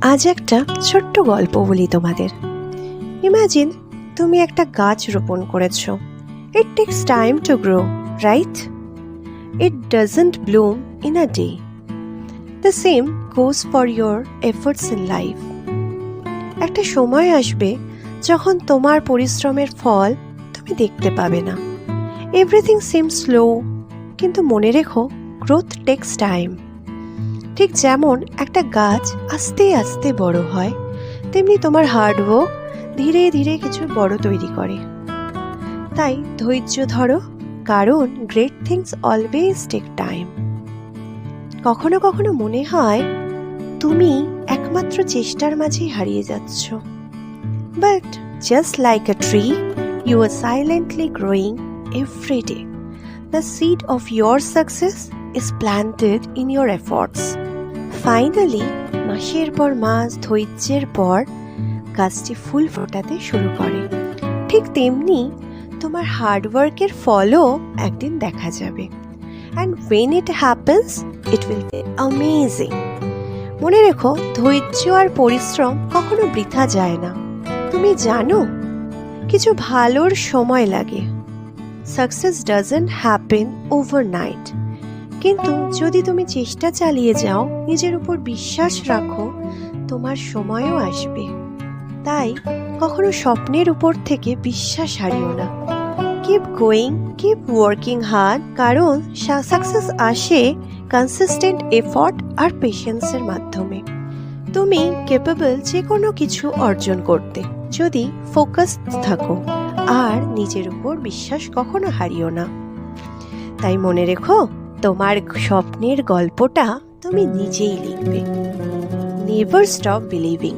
আজ একটা ছোট্ট গল্প বলি তোমাদের। ইমাজিন তুমি একটা গাছ রোপণ করেছো। ইট tax time to grow, right? It doesn't Bloom in a day. The same goes for your efforts in life. একটা সময় আসবে যখন তোমার পরিশ্রমের ফল তুমি দেখতে পাবে না। এভরিথিং সিম স্লো, কিন্তু মনে রেখো, গ্রোথ টেকস টাইম। ঠিক যেমন একটা গাছ আস্তে আস্তে বড় হয়, তেমনি তোমার হার্ডওয়ার্ক ধীরে ধীরে কিছু বড় তৈরি করে। তাই ধৈর্য ধরো, কারণ great things always take time. কখনো কখনো মনে হয় তুমি একমাত্র চেষ্টার মাঝেই হারিয়ে যাচ্ছ, but just like a tree, you are silently growing every day. The seed of your success is planted in your efforts. Finally, মাসের পর মাস ধৈর্যের পর গাছটি ফুল ফোটাতে শুরু করে। ঠিক তেমনি তোমার হার্ডওয়ার্কের ফলও একদিন দেখা যাবে। And when it happens, it will be amazing. মনে রেখো, ধৈর্য আর পরিশ্রম কখনো বৃথা যায় না। তুমি জানো, কিছু ভালোর সময় লাগে। Success doesn't happen overnight. কিন্তু যদি তুমি চেষ্টা চালিয়ে যাও, নিজের উপর বিশ্বাস রাখো, তোমার সময়ও আসবে। তাই কখনো স্বপ্নের উপর থেকে বিশ্বাস হারিও না। Keep going, keep working hard, কারণ সাকসেস আসে কনসিস্টেন্ট এফর্ট আর পেশেন্সের মাধ্যমে। তুমি ক্যাপেবল যে কোনো কিছু অর্জন করতে, যদি ফোকাস থাকো আর নিজের উপর বিশ্বাস কখনো হারিও না। তাই মনে রেখো, তোমার স্বপ্নের গল্পটা তুমি নিজেই লিখবে। Never stop believing.